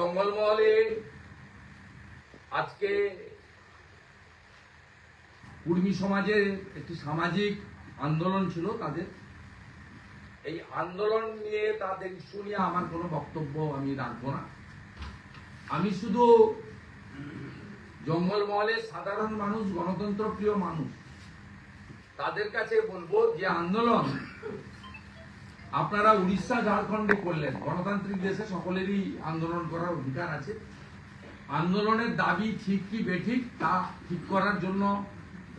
জঙ্গলমহলে আজকে কুর্মী সমাজের একটি সামাজিক আন্দোলন ছিল তাদের। এই আন্দোলন নিয়ে তাদের ইস্যু নিয়ে আমার কোনো বক্তব্য আমি রাখবো না। আমি শুধু জঙ্গলমহলের সাধারণ মানুষ, গণতন্ত্র প্রিয় মানুষ, তাদের কাছে বলবো যে আন্দোলন আপনারা উড়িষ্যা ঝাড়খণ্ডে করলেন। গণতান্ত্রিক দেশে সকলেরই আন্দোলন করার অধিকার আছে। আন্দোলনের দাবি ঠিক কি বেঠিক তা ঠিক করার জন্য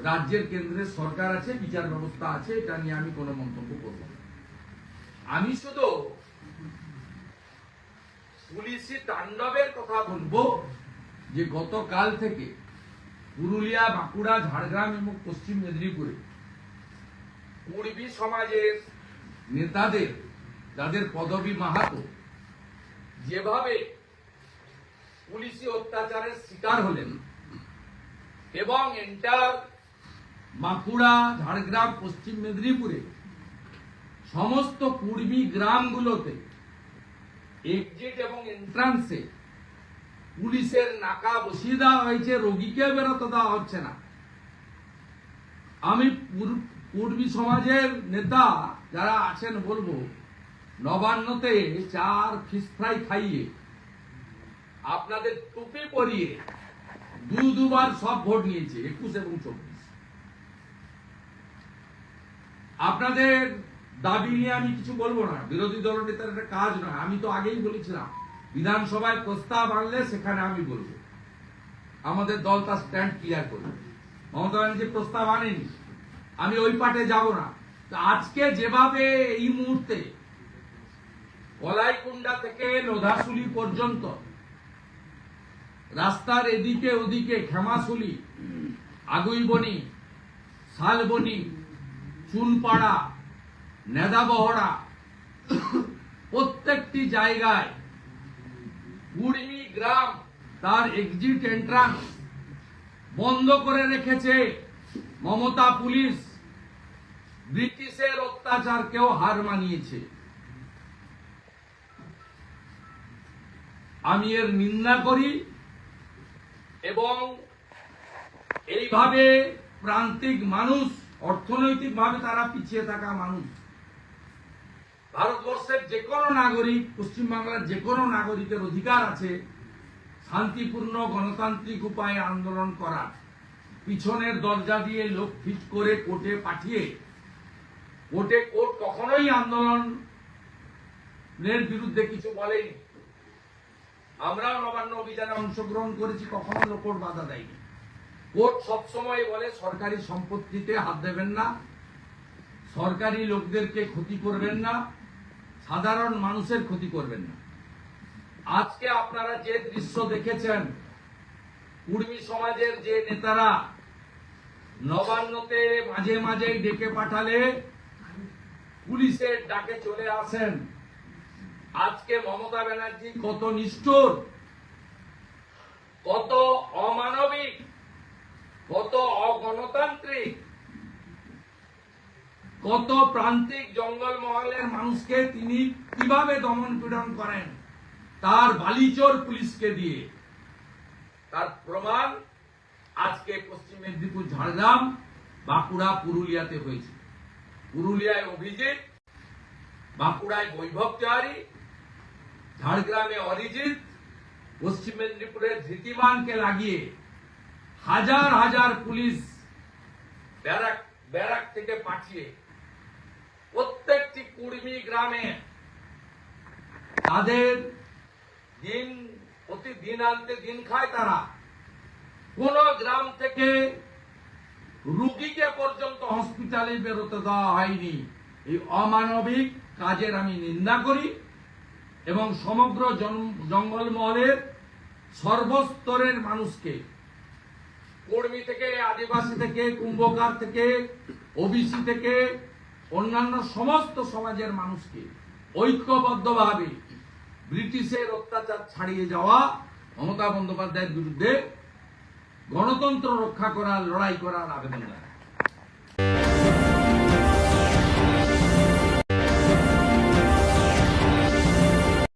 রাজ্যের কেন্দ্রের সরকার আছে, বিচার ব্যবস্থা আছে, এটা নিয়ে আমি কোনো মন্তব্য করব না। আমি শুধু পুলিশি তাণ্ডবের কথা বলবো যে গতকাল থেকে পুরুলিয়া, বাঁকুড়া, ঝাড়গ্রাম এবং পশ্চিম মেদিনীপুরে কুর্মী সমাজের নেতাদের, যাদের পদবী মাহাতো, যেভাবে পুলিশি অত্যাচারের শিকার হলেন এবং এন্টার বাঁকুড়া, ঝাড়গ্রাম, পশ্চিম মেদিনীপুরে সমস্ত কুর্মী গ্রামগুলোতে এক্সিট এবং এন্ট্রান্সে পুলিশের নাকা বসিয়ে দেওয়া হয়েছে, রোগীকে বেরোতে দেওয়া হচ্ছে না। আমি কুর্মী সমাজের নেতা যারা আছেন বলবো, নবান্নতে 4 ফিশ ফ্রাই খাইয়ে আপনাদের টুপি পরিয়ে দুবার সব ভোট নিয়েছে, 21 এবং 24। আপনাদের দাবি নিয়ে আমি কিছু বলবো না, বিরোধী দল নেতার একটা কাজ নয়। আমি তো আগেই বলেছিলাম বিধানসভায় প্রস্তাব আনলে সেখানে আমি বলবো, আমাদের দল তার স্ট্যান্ড ক্লিয়ার করবে। মমতা ব্যানার্জি প্রস্তাব আনেনি, আমি ওই পাটে যাব না। আজকে যেভাবে এই মুহূর্তে কলাইকুণ্ডা থেকে লোধাশুলি পর্যন্ত রাস্তার এদিকে ওদিকে খেমাশুলি, আগুইবনি, শালবনি, চুনপাড়া, নেদাবহড়া, প্রত্যেকটি জায়গায় কুর্মী গ্রাম তার এক্সিট এন্ট্রান্স বন্ধ করে রেখেছে মমতা পুলিশ। ব্রিটিশের অত্যাচারকেও হার মানিয়েছে। আমি এর নিন্দা করি এবং এইভাবে প্রান্তিক মানুষ, অর্থনৈতিকভাবে তারা পিছিয়ে থাকা মানুষ, ভারতবর্ষের যে কোনো নাগরিক, পশ্চিমবাংলার যে কোনো নাগরিকের অধিকার আছে শান্তিপূর্ণ গণতান্ত্রিক উপায়ে আন্দোলন করার। পিছনের দরজা দিয়ে লোক ফিট করে কোর্টে পাঠিয়ে, কোর্ট কখনোই আন্দোলনের বিরুদ্ধে কিছু বলেনি। আমরাও নবান্ন অভিযানে অংশগ্রহণ করেছি, কখনো কোর্ট বাধা দেয়নি। কোর্ট সবসময় বলে সরকারি সম্পত্তিতে হাত দেবেন না, সরকারি লোকদেরকে ক্ষতি করবেন না, সাধারণ মানুষের ক্ষতি করবেন না। আজকে আপনারা যে দৃশ্য দেখেছেন, কুর্মী সমাজের যে নেতারা নবান্নতে মাঝে মাঝেই ডেকে পাঠালে পুলিশের ডাকে চলে আসেন। আজকে মমতা ব্যানার্জি কত নিষ্ঠুর, কত অমানবিক, কত অগণতান্ত্রিক, কত প্রান্তিক জঙ্গলমহলের মানুষকে তিনি কিভাবে দমন পীড়ন করেন তার বালিচোর পুলিশকে দিয়ে, তার প্রমাণ আজকে পশ্চিম মেদিনীপুর, ঝাড়গ্রাম, বাঁকুড়া, পুরুলিয়াতে হয়েছে। পুরুলিয়ায় অভিজিৎ, বাঁকুড়ায় বৈভব তিওয়ারি, ঝাড়গ্রামে অরিজিৎ, পশ্চিম মেদিনীপুরের ধৃতিমানকে লাগিয়ে হাজার হাজার পুলিশ ব্যারাক থেকে পাঠিয়ে প্রত্যেকটি কুর্মী গ্রামে তাদের প্রতিদিন আনতে দিন খায় তারা। কোন গ্রাম থেকে রুগীকে পর্যন্ত হসপিটালে বেরোতে দেওয়া হয়নি। এই অমানবিক কাজের আমি নিন্দা করি এবং সমগ্র জঙ্গলমহলের সর্বস্তরের মানুষকে, কর্মী থেকে, আদিবাসী থেকে, কুম্ভকার থেকে, ওবিসি থেকে, অন্যান্য সমস্ত সমাজের মানুষকে ঐক্যবদ্ধভাবে ব্রিটিশের অত্যাচার ছাড়িয়ে যাওয়া মমতা বন্দ্যোপাধ্যায়ের বিরুদ্ধে গণতন্ত্র রক্ষা করার, লড়াই করার আবেদন জানাই।